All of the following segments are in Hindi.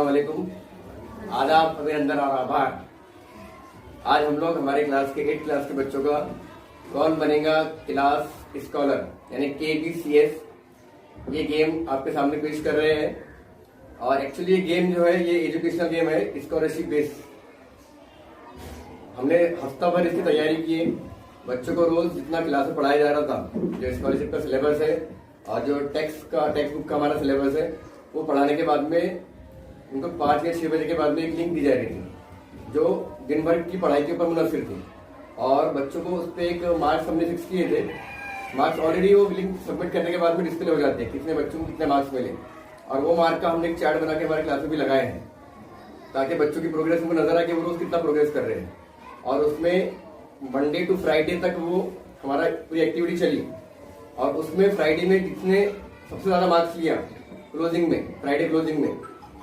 अस्सलाम वालेकुम, आदाब, अभिनंदन और आभार। आज हम लोग हमारे क्लास के 8th क्लास के बच्चों का कौन बनेगा क्लास स्कॉलर यानी KBCS ये गेम आपके सामने पेश कर रहे हैं। और एक्चुअली ये गेम जो है ये एजुकेशनल गेम है, स्कॉलरशिप बेस्ड। हमने हफ्ता भर इसकी तैयारी की है। बच्चों को रोज जितना क्लास में पढ़ाया जा रहा था, जो स्कॉलरशिप का सिलेबस है और जो टेक्स्ट बुक का हमारा सिलेबस है, वो पढ़ाने के बाद में उनको 5 या 6 बजे के बाद में एक लिंक दी जा रही थी जो दिन भर की पढ़ाई के ऊपर मुनसिर थी। और बच्चों को उस पर एक मार्क्स हमने फिक्स किए थे। मार्क्स ऑलरेडी वो लिंक सबमिट करने के बाद में डिस्प्ले हो जाते हैं, कितने बच्चों को कितने मार्क्स मिले। और वो मार्क का हमने एक चार्ट बना के हमारे क्लास में भी लगाए हैं ताकि बच्चों की प्रोग्रेस उनको नजर आए कि वो रोज कितना प्रोग्रेस कर रहे हैं। और उसमें मंडे टू फ्राइडे तक वो हमारा पूरी एक्टिविटी चली। और उसमें फ्राइडे में जिसने सबसे ज्यादा मार्क्स लिया क्लोजिंग में, फ्राइडे क्लोजिंग में,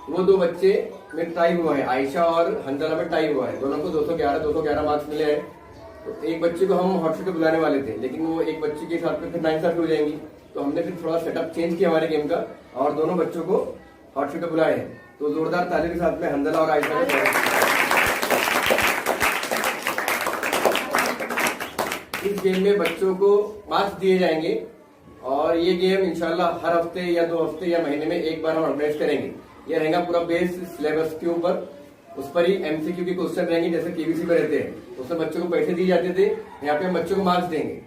वो 2 बच्चे में टाई हुआ है। आयशा और हंजला में टाई हुआ है, दोनों को 211 मार्क्स मिले हैं। तो एक बच्चे को हम हॉट सीट पे बुलाने वाले थे, लेकिन वो एक बच्चे के साथ में फिर नाइंसाफी हो जाएंगी, तो हमने फिर थोड़ा सेटअप चेंज किया हमारे गेम का और दोनों बच्चों को हॉट सीट पे बुलाए हैं। तो जोरदार ताली के साथ में हंजला और आयशा का। इस गेम में बच्चों को मार्क्स दिए जाएंगे और ये गेम इंशाल्लाह हर हफ्ते या 2 हफ्ते या महीने में एक बार हम ऑर्गेनाइज करेंगे। ये रहेगा पूरा बेस सिलेबस के ऊपर, उस पर ही MCQ के क्वेश्चन रहेंगे जैसे KBC में रहते हैं। उसमें बच्चों को पैसे दिए जाते थे, यहाँ पे हम बच्चों को मार्क्स देंगे।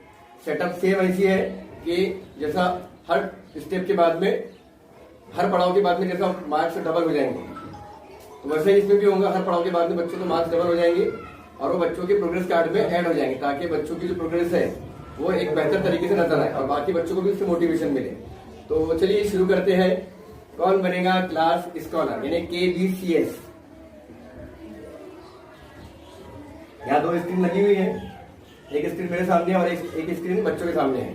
सेटअप सेम ऐसी है कि जैसा हर स्टेप के बाद में, हर पड़ाव के बाद में जैसा मार्क्स डबल हो जाएंगे, तो वैसे ही इसमें भी होगा। हर पड़ाव के बाद में बच्चों को मार्क्स डबल हो जाएंगे और वो बच्चों के प्रोग्रेस कार्ड में ऐड हो जाएंगे ताकि बच्चों की जो प्रोग्रेस है वो एक बेहतर तरीके से नजर आए और बाकी बच्चों को भी उससे मोटिवेशन मिले। तो चलिए शुरू करते हैं। कौन बनेगा क्लास स्कॉलर यानी KBCS। यहाँ 2 स्क्रीन लगी हुई है, एक स्क्रीन मेरे सामने और एक स्क्रीन बच्चों के सामने है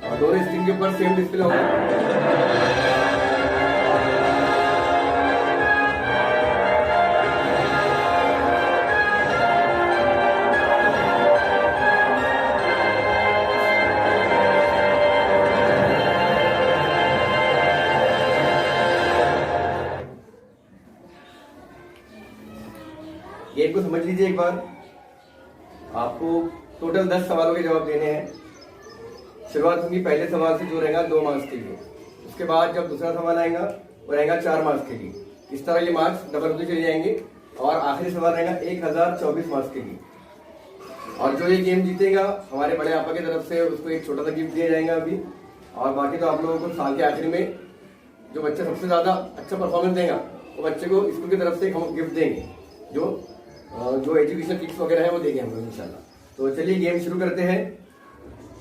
और दोनों स्क्रीन के ऊपर सेम डिस्प्ले होगा। गेम को समझ लीजिए एक बार। आपको टोटल 10 सवालों के जवाब देने हैं। शुरुआत होगी पहले सवाल से जो रहेगा 2 मार्क्स के लिए। उसके बाद जब दूसरा सवाल आएगा वो रहेगा 4 मार्क्स के लिए। इस तरह ये मार्क्स डबल होते चले जाएंगे और आखिरी सवाल रहेगा 1024 मार्क्स के लिए। और जो ये गेम जीतेगा हमारे बड़े आपा की तरफ से उसको एक छोटा सा गिफ्ट दिया जाएगा अभी। और बाकी तो आप लोगों को साल के आखिर में जो बच्चा सबसे ज्यादा अच्छा परफॉर्मेंस देगा वो बच्चे को स्कूल की तरफ से हम गिफ्ट देंगे, जो एजुकेशन किट्स वगैरह है वो देंगे हम लोग इंशाल्लाह। तो चलिए गेम शुरू करते हैं।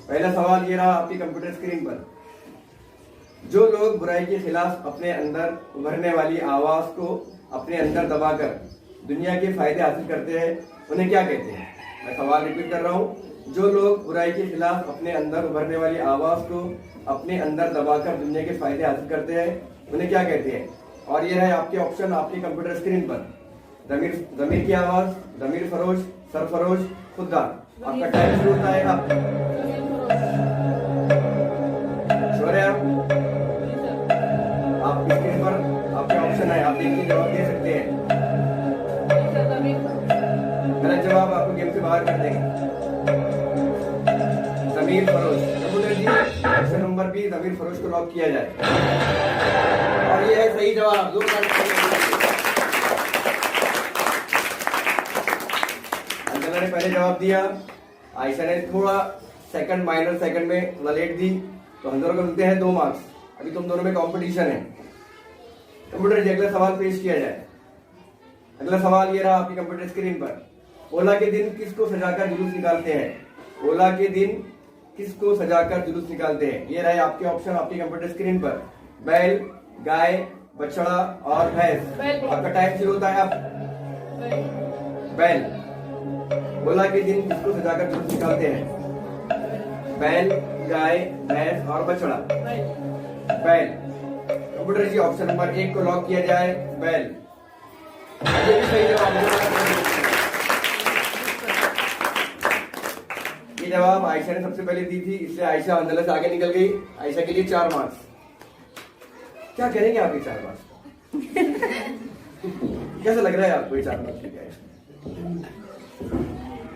पहला सवाल ये रहा आपकी कंप्यूटर स्क्रीन पर। जो लोग बुराई के खिलाफ अपने अंदर उभरने वाली आवाज को अपने अंदर दबाकर दुनिया के फायदे हासिल करते हैं उन्हें क्या कहते हैं? मैं सवाल रिपीट कर रहा हूँ। जो लोग बुराई के खिलाफ अपने अंदर उभरने वाली आवाज को अपने अंदर दबाकर दुनिया के फायदे हासिल करते हैं उन्हें क्या कहते हैं? और ये है आपके ऑप्शन आपकी कंप्यूटर स्क्रीन पर। जमीर की आवाज, जमीर फरोश, सरफरोश, खुददार। आपका टाइम शुरू होता है। श्योर है आप स्क्रीन पर आपके ऑप्शन है, आप देख के जवाब दे सकते हैं। गलत जवाब आपको गेम से बाहर कर देंगे। जमीर फरोश। कंप्यूटर जी ऑप्शन नंबर B जमीर फरोश को लॉक किया जाए और ये है सही जवाब। अंजना ने पहले जवाब दिया, आयशा ने थोड़ा सेकंड माइनर सेकंड में थोड़ा लेट दी, तो हम दोनों को मिलते हैं 2 मार्क्स। अभी तुम दोनों में कंपटीशन है। कंप्यूटर जी अगला सवाल पेश किया जाए। अगला सवाल ये रहा आपकी कंप्यूटर स्क्रीन पर। ओला के दिन किसको सजाकर जुलूस निकालते हैं? ओला के दिन किसको सजाकर जुलूस निकालते हैं? ये रहे आपके ऑप्शन आपकी कंप्यूटर स्क्रीन पर। बैल, गाय, बछड़ा और भैंस। आपका टाइम शुरू होता है। आप बैल। ओला के दिन किसको सजाकर जुलूस निकालते हैं? बैल, गाय, भैंस और बछड़ा। बैल। कंप्यूटर जी ऑप्शन नंबर 1 को लॉक किया जाए, बैल। ये भी सही जवाब है। ये जवाब आयशा ने सबसे पहले दी थी, इसलिए आयशा अंदर से आगे निकल गई। आयशा के लिए 4 मार्क्स। क्या करेंगे आप ये 4 मार्क्स? कैसा लग रहा है आपको ये 4 मार्क्स लेके आए?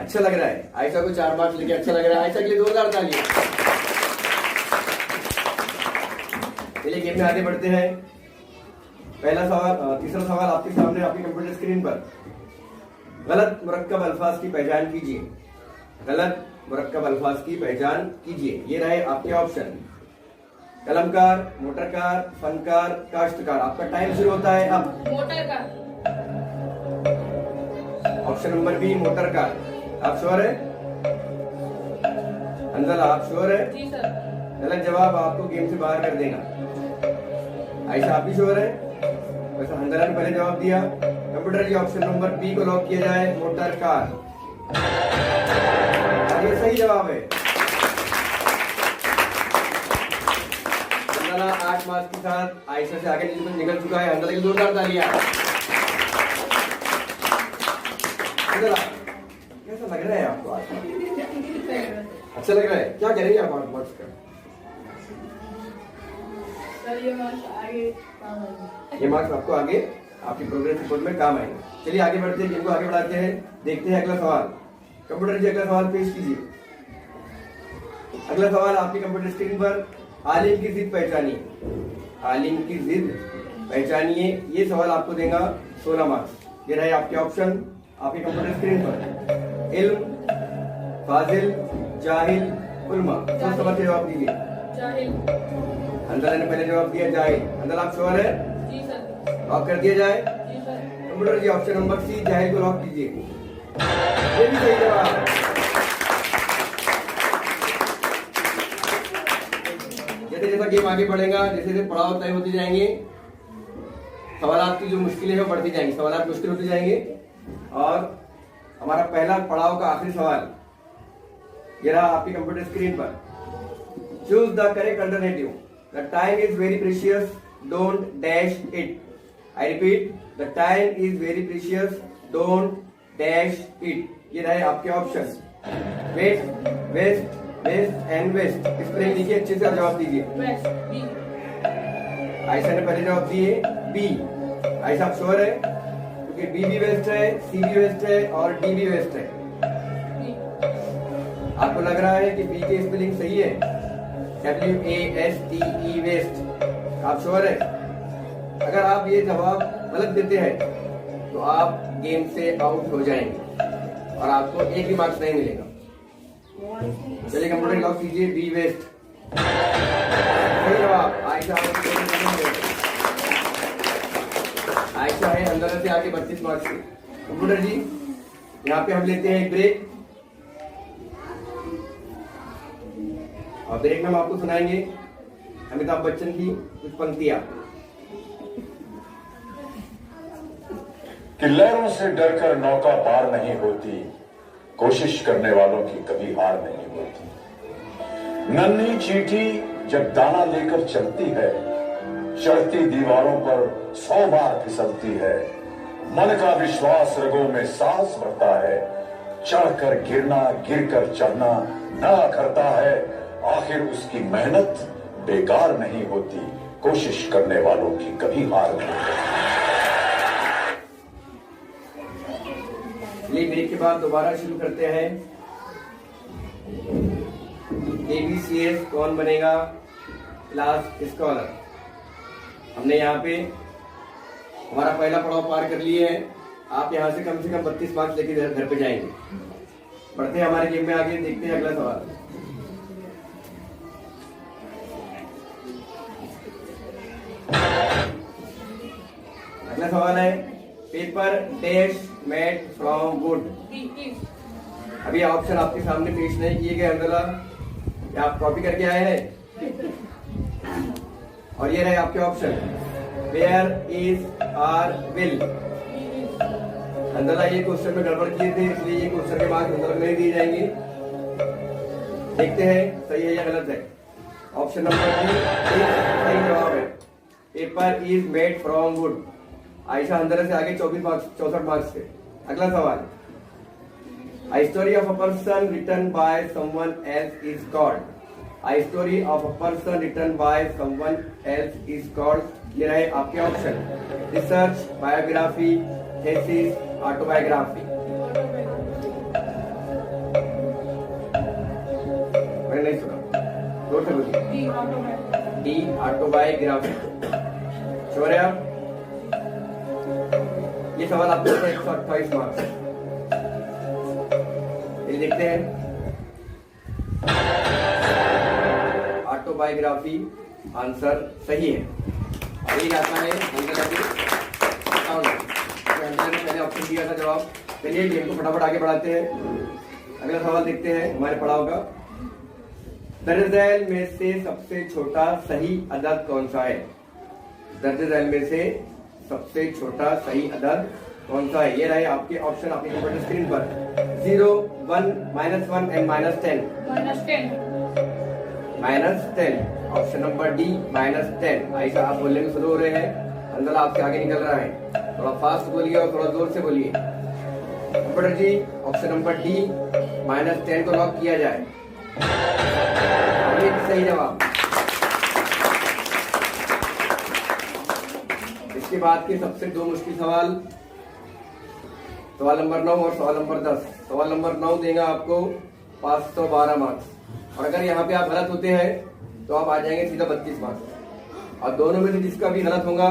अच्छा लग रहा है? आयशा को 4 मार्क्स लेके अच्छा लग रहा है? आयशा के लिए जोरदार तालियां। चलिए गेम में आगे बढ़ते हैं। पहला सवाल, तीसरा सवाल आपके सामने आपके कंप्यूटर स्क्रीन पर। गलत मुरक्कब अल्फाज की पहचान कीजिए। गलत मुरक्कब अल्फाज की पहचान कीजिए। ये रहे आपके ऑप्शन। कलमकार, मोटरकार, फनकार, काश्तकार। आपका टाइम शुरू होता है अब। Motorcar. Option number B motorcar. आप श्योर है? अंजला आप श्योर है? जी सर। गलत जवाब आपको गेम से बाहर कर देगा। आयशा आप भी श्योर है? वैसे अंजला ने पहले जवाब दिया। कंप्यूटर जी ऑप्शन नंबर बी को लॉक किया जाए, मोटरकार। ये सही जवाब है। अंजला 8 मार्क्स के साथ आयशा से आगे निकल चुका है। अंजला की जोरदार तालियां। अंजला कैसा लग रहा है आपको आज? अच्छा लग रहा है? क्या करेंगे आप 8 मार्क्स का? ये मार्क्स आपको आगे आपकी प्रोग्रेस रिपोर्ट में काम आएंगे। चलिए आगे बढ़ते हैं, गेम को आगे बढ़ाते हैं। देखते हैं अगला सवाल। कंप्यूटर जी अगला सवाल पेश कीजिए। अगला सवाल आपकी कंप्यूटर स्क्रीन पर। आलिम की जिद पहचानिए। आलिम की जिद पहचानिए। ये सवाल आपको देगा 16 मार्क्स। ये रहे आपके ऑप्शन आपके कंप्यूटर स्क्रीन पर। इल्म, फाजिल, जाहिल, उल्मा। सोच समझ के जवाब दीजिए। जाहिल। अंदर ने पहले जवाब दिया जाहिल। अंदर आप श्योर है? जी सर। लॉक कर दिया जाए? जी सर। कंप्यूटर जी ऑप्शन नंबर सी जाहिल को लॉक कीजिए। ये भी सही जवाब। जैसे जैसा गेम आगे बढ़ेगा, जैसे जैसे पड़ाव तय होते जाएंगे, सवाल की जो मुश्किलें हैं वो बढ़ती जाएंगी। सवाल मुश्किल होते जाएंगे। और हमारा पहला पड़ाव का आखिरी सवाल ये रहा आपकी कंप्यूटर स्क्रीन पर। Choose the correct alternative. The time is very precious, don't dash it. I repeat, the time is very precious, don't dash it. ये रहे आपके option. Waste, waste, waste and waste. इस पर लिखिए, अच्छे से जवाब दीजिए। वेस्ट। बी। आयशा ने पहले जवाब दिए बी। आयशा आप श्योर है? क्योंकि बी भी वेस्ट है, सी भी वेस्ट है और डी भी वेस्ट है। बी। आपको लग रहा है कि बी की स्पेलिंग सही है? WASTE waste. आप श्योर है? अगर आप ये जवाब गलत देते हैं तो आप गेम से आउट हो जाएंगे और आपको एक भी मार्क्स नहीं मिलेगा। चलिए कंप्यूटर लॉक कीजिए, बी वेस्ट। सही जवाब। आयशा है अंदर से आके 32 मार्क्स से। कंप्यूटर जी यहाँ पे हम लेते हैं एक ब्रेक और ब्रेक में हम आपको सुनाएंगे अमिताभ बच्चन की कुछ पंक्तियां। कि लहरों से डरकर नौका पार नहीं होती, कोशिश करने वालों की कभी हार नहीं होती। नन्ही चींटी जब दाना लेकर चलती है, चढ़ती दीवारों पर 100 बार फिसलती है। मन का विश्वास रगों में सांस भरता है, चढ़कर गिरना गिरकर चढ़ना ना करता है। आखिर उसकी मेहनत बेकार नहीं होती, कोशिश करने वालों की कभी हार नहीं होती। ब्रेक के बाद दोबारा शुरू करते हैं। ABCS कौन बनेगा क्लास स्कॉलर। हमने यहाँ पे हमारा पहला पड़ाव पार कर लिए है। आप यहाँ से कम 32 मार्क्स लेके घर पे जाएंगे। बढ़ते हैं हमारे गेम में आगे, देखते हैं अगला सवाल। अगला सवाल है paper dash made from would. अभी ऑप्शन आपके सामने पेश नहीं किए गए। अंदला क्या आप कॉपी करके आए हैं? और ये रहे आपके option. Where is are will. अंदला ये क्वेश्चन में गड़बड़ किए थे, इसलिए ये क्वेश्चन के मार्क्स अंदर नहीं दिए जाएंगे। देखते हैं सही है या गलत है। ऑप्शन नंबर बी सही जवाब है। Paper is made from would. Ayesha अंदर से आगे 64 मार्क्स थे। अगला सवाल। A story of a person written by someone else is called। I story of a person written by someone else is called. ये रहे आपके option, research, biography, thesis, autobiography. मैंने नहीं सुना, जोर से बोलिए। D autobiography. D autobiography. Sure है आप? ये सवाल आपको 128 मार्क्स। ये देखते हैं, ऑटोबायोग्राफी आंसर सही है। और ये आता है पहले ऑप्शन दिया था जवाब। चलिए गेम को फटाफट आगे बढ़ाते हैं। अगला सवाल देखते हैं हमारे पढ़ाओ का। दर्ज झैल में से सबसे छोटा सही अदद कौन सा है? दर्ज झैल में से सबसे छोटा सही अदद कौन सा है? ये रहे आपके ऑप्शन आपके कंप्यूटर स्क्रीन पर, 0, 1, -1 एंड -10। -10 option number D, -10। ऐसा आप बोलने में शुरू हो रहे हैं, अंदर आपसे आगे निकल रहा है। थोड़ा फास्ट बोलिए और थोड़ा जोर से बोलिए। कंप्यूटर जी, ऑप्शन नंबर डी, -10 को लॉक किया जाए। ये सही जवाब। इसके बाद के सबसे दो मुश्किल सवाल, सवाल नंबर 9 और सवाल नंबर 10। सवाल नंबर 9 देगा आपको 512 मार्क्स, और अगर यहाँ पे आप गलत होते हैं तो आप आ जाएंगे सीधा 32 मार्क्स। और दोनों में से जिसका भी गलत होगा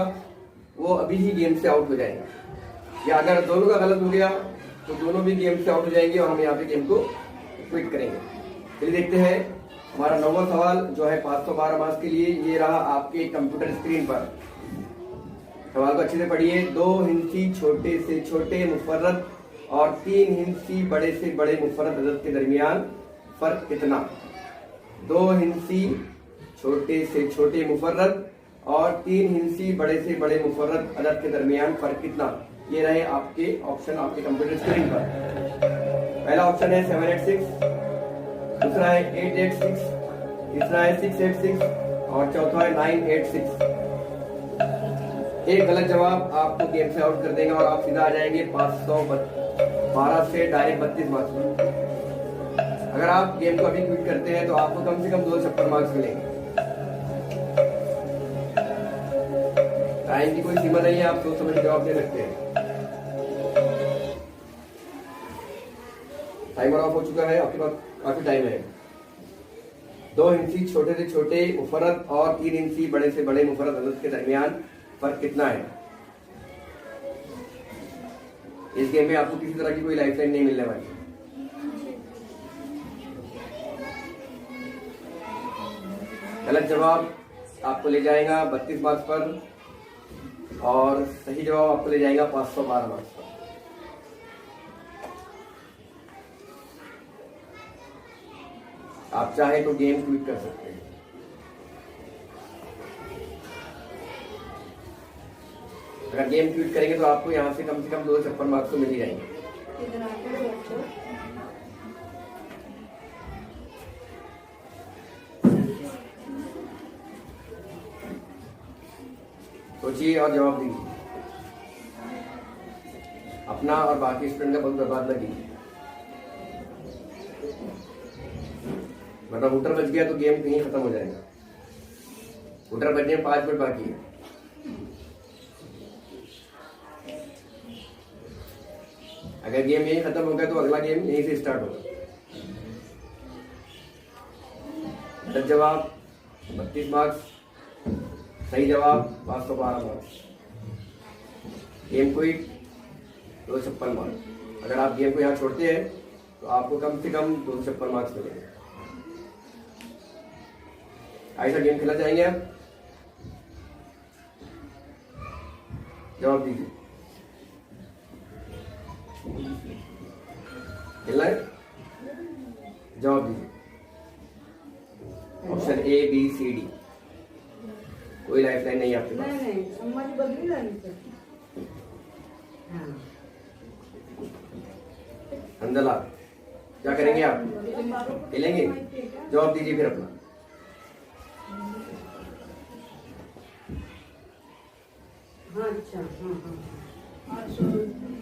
वो अभी ही गेम से आउट हो जाएगा, या अगर दोनों का गलत हो गया तो दोनों भी गेम से आउट हो जाएंगे और हम यहाँ पे गेम को क्विट करेंगे। चलिए देखते हैं हमारा 9वां सवाल जो है 512 मार्क्स के लिए। ये रहा आपके कंप्यूटर स्क्रीन पर। सवाल को अच्छे से पढ़िए। 2 हिंसी छोटे से छोटे मुफर्रद और 3 हिंसी बड़े से बड़े मुफर्रद अदद के दरमियान फर्क कितना? 2 हिंसी छोटे से छोटे मुफर्रद और 3 हिंसी बड़े से बड़े मुफर्रद अदद के दरमियान फर्क कितना? ये रहे आपके ऑप्शन आपके कंप्यूटर स्क्रीन पर। पहला ऑप्शन है 786, दूसरा है 886, तीसरा है 686 और चौथा है 986। एक गलत जवाब आपको गेम से आउट कर देगा और आप सीधा आ जाएंगे 512 से डायरेक्ट 32 मार्क्स पर। अगर आप गेम को अभी क्विट करते हैं तो आपको कम से कम 256 मार्क्स मिलेंगे। टाइम की कोई सीमा नहीं है, आप सोच समझ जवाब दे सकते हैं। टाइमर ऑफ हो चुका है, आपके पास काफी टाइम है। 2 हिंसी छोटे से छोटे मुफर्रद और 3 हिंसी बड़े से बड़े मुफर्रद अदद के दरमियान फर्क कितना है? इस गेम में आपको किसी तरह की कोई लाइफलाइन नहीं मिलने वाली। गलत जवाब आपको ले जाएगा 32 मार्क्स पर और सही जवाब आपको ले जाएगा 512 मार्क्स पर। आप चाहे तो गेम क्विट कर सकते हैं। अगर गेम क्विट करेंगे तो आपको यहाँ से कम 256 मार्क्स तो मिल ही जाएंगे। सोचिए और जवाब दीजिए। अपना और बाकी स्टूडेंट का बहुत बर्बाद न कीजिए, वरना वोटर बच गया तो गेम कहीं खत्म हो जाएगा। वोटर बचने में 5 मिनट बाकी है। अगर गेम यही खत्म हो गया तो अगला गेम यहीं से स्टार्ट होगा। गलत जवाब 32 मार्क्स, सही जवाब 512 मार्क्स। Game quit 256 marks. अगर आप गेम को यहाँ छोड़ते हैं तो आपको कम से कम 256 मार्क्स मिलेंगे। ऐसा गेम खेला चाहेंगे आप? जवाब दीजिए। खेलना है? जवाब दीजिए। Option A, B, C, D. कोई लाइफलाइन नहीं आपके पास। अंदला क्या करेंगे आप? खेलेंगे? जवाब दीजिए फिर अपना।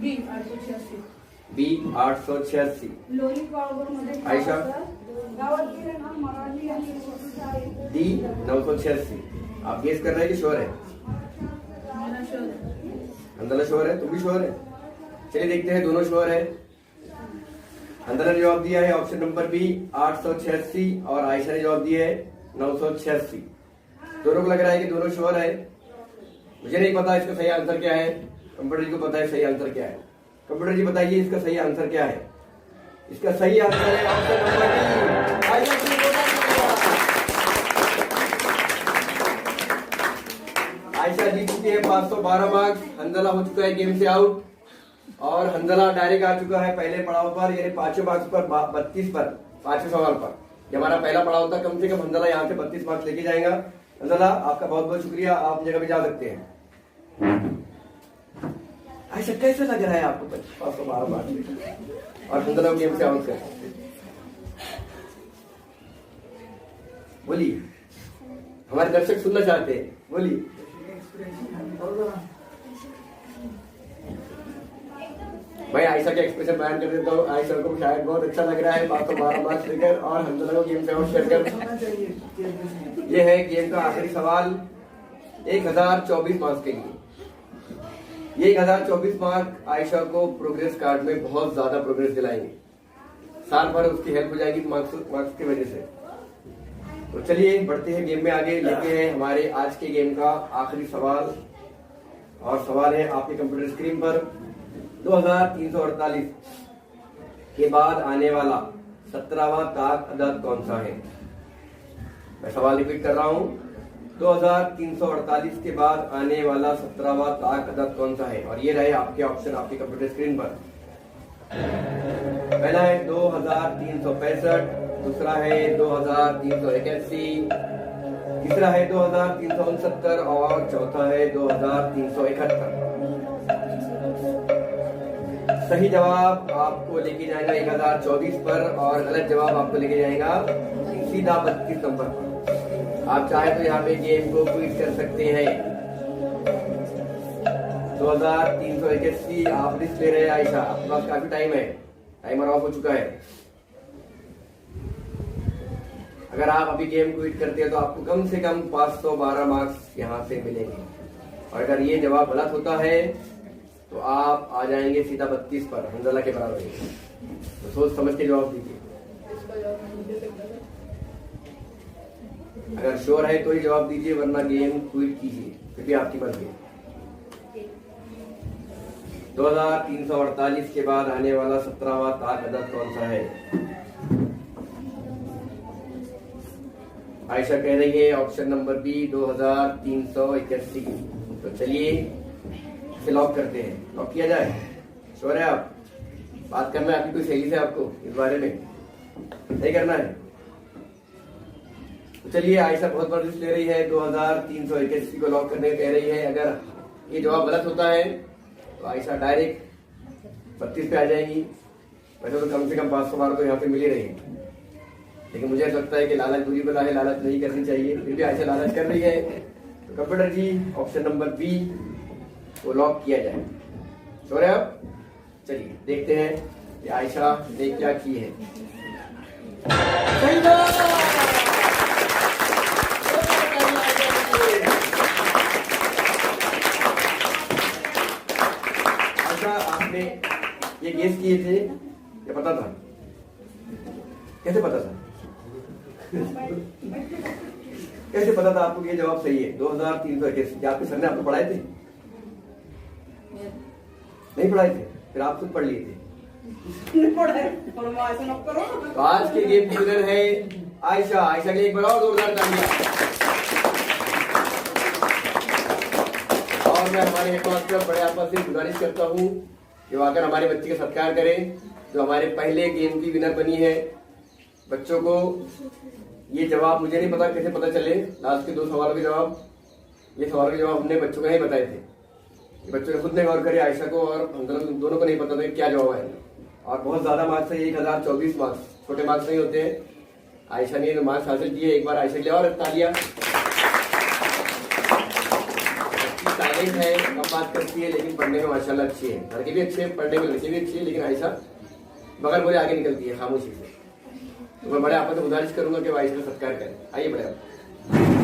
बी 886। बी 886। लोणी पावडर मध्ये आयशा? डी 986। आप गेस कर रहे हैं कि श्योर है? मेरा शोर है। अंदला श्योर है, तुम भी श्योर है? चलिए देखते हैं, दोनों श्योर है। अंदला ने जवाब दिया है ऑप्शन नंबर बी 886 और आयशा ने जवाब दिया है 986। दोनों को लग रहा है कि दोनों श्योर है। मुझे नहीं पता इसका सही आंसर क्या है, कंप्यूटर जी को पता है सही आंसर क्या है। कंप्यूटर जी बताइए इसका सही आंसर क्या है? इसका सही आंसर है ऑप्शन नंबर बी। आयशा जी को आयशा जीत चुकी है 512 मार्क्स। हंजला हो चुका है गेम से आउट और हंजला डायरेक्ट आ चुका है पहले पड़ाव पर, यानी 5 मार्क्स पर 32 पर 5 सवाल पर। ये हमारा पहला पड़ाव था। कम से कम हंजला यहाँ से 32 मार्क्स लेके जाएगा। हंजला आपका बहुत बहुत शुक्रिया, आप जगह भी जा सकते हैं। आयशा कैसे लग रहा है आपको 512 मार्क्स और हंजला को गेम से आउट कर? बोलिए, हमारे दर्शक सुनना चाहते हैं, बोलिए। भाई आयशा के एक्सप्रेशन बयान कर देता हूँ। आयशा को शायद बहुत अच्छा लग रहा है 512 मार्क्स लेकर और हंजला को गेम से आउट कर। ये है गेम का आखिरी सवाल 1024 मार्क्स के लिए। ये 1024 मार्क आयशा को प्रोग्रेस कार्ड में बहुत ज्यादा प्रोग्रेस दिलाएंगे। साल भर उसकी हेल्प हो जाएगी मार्क्स की वजह से। तो चलिए बढ़ते हैं गेम में आगे। लेते हैं हमारे आज के गेम का आखिरी सवाल और सवाल है आपके कंप्यूटर स्क्रीन पर। 2348 के बाद आने वाला 17वां ताक अदद कौन सा है? मैं सवाल रिपीट कर रहा हूं। 2348 के बाद आने वाला 17वां ताक अदद कौन सा है? और ये रहे आपके ऑप्शन आपके कंप्यूटर स्क्रीन पर। पहला है 2365, दूसरा है 2381, तीसरा है 2369 और चौथा है 2371। सही जवाब आपको लेके जाएगा 1024 पर और गलत जवाब आपको लेके जाएगा सीधा 32 नंबर पर। आप चाहे तो यहाँ पे गेम को क्विट कर सकते हैं। 2381 आप रिस्क ले रहे हैं आयशा, आपके पास काफी टाइम है, टाइमर ऑफ हो चुका है। अगर आप अभी गेम क्विट करते हैं तो आपको कम से कम 512 मार्क्स यहाँ से मिलेंगे और अगर ये जवाब गलत होता है तो आप आ जाएंगे सीधा 32 पर, हंजला के बराबर। तो सोच समझ के जवाब दीजिए। इसका जवाब मैं नहीं दे सकता था। अगर श्योर है तो ही जवाब दीजिए, वरना गेम क्विट कीजिए, फिर भी आपकी मर्जी। 2348 के बाद आने वाला 17वां ताक अदद कौन सा है? आयशा कह रही है ऑप्शन नंबर बी 2381। तो चलिए इसे लॉक करते हैं। लॉक किया जाए? श्योर है आप? बात करना है आपकी कोई सहेली से आपको इस बारे में? नहीं करना है? तो चलिए आयशा बहुत बड़ा रिस्क ले रही है, 2381 को लॉक करने कह रही है। अगर ये जवाब गलत होता है तो आयशा डायरेक्ट 32 पे आ जाएगी। वैसे तो कम से कम 500 मार्क तो यहाँ पे मिल ही रही है, लेकिन मुझे लगता है कि लालच बुरी बला है, लालच नहीं करनी चाहिए, फिर भी आयशा लालच कर रही है। तो कंप्यूटर जी ऑप्शन नंबर बी को लॉक किया जाए। श्योर है आप? चलिए देखते हैं कि आयशा ने क्या की है। सही जवाब! आयशा आपने ये गेस किए थे, ये पता था? कैसे पता था? कैसे पता था आपको ये जवाब सही है? 2381 आपके सर ने आपको पढ़ाए थे? नहीं पढ़ाए थे? फिर आप खुद पढ़ लिए थे? तो आज के गेम की विनर है आयशा। आयशा के लिए एक बड़ा जोरदार तालियां। और मैं हमारे हेडमास्टर बड़े आपा से गुजारिश करता हूँ कि वो आकर हमारे बच्चे का सत्कार करें जो हमारे पहले गेम की विनर बनी है। बच्चों को ये जवाब मुझे नहीं पता कैसे पता चले, लास्ट के 2 सवालों के जवाब, ये सवालों के जवाब हमने बच्चों को नहीं बताए थे। बच्चों ने खुद ने गौर करे, आयशा को और हम दोनों को नहीं पता था क्या जवाब है। और बहुत ज्यादा मार्क्स है, 1024 मार्क्स, छोटे मार्क्स नहीं होते हैं। आयशा ने मार्क्स हासिल किए। एक बार आयशा के लिए और तालियां। साइलेंट है, कम बात करती है, लेकिन पढ़ने में माशाल्लाह अच्छी है। लड़के भी अच्छे हैं, पढ़ने में लड़के भी अच्छी है, लेकिन आयशा बगल बोले आगे निकलती है खामोशी से। तो मैं बड़े आपको तो गुजारिश करूंगा कि भाई इसका सत्कार करें। आइए बड़े आप।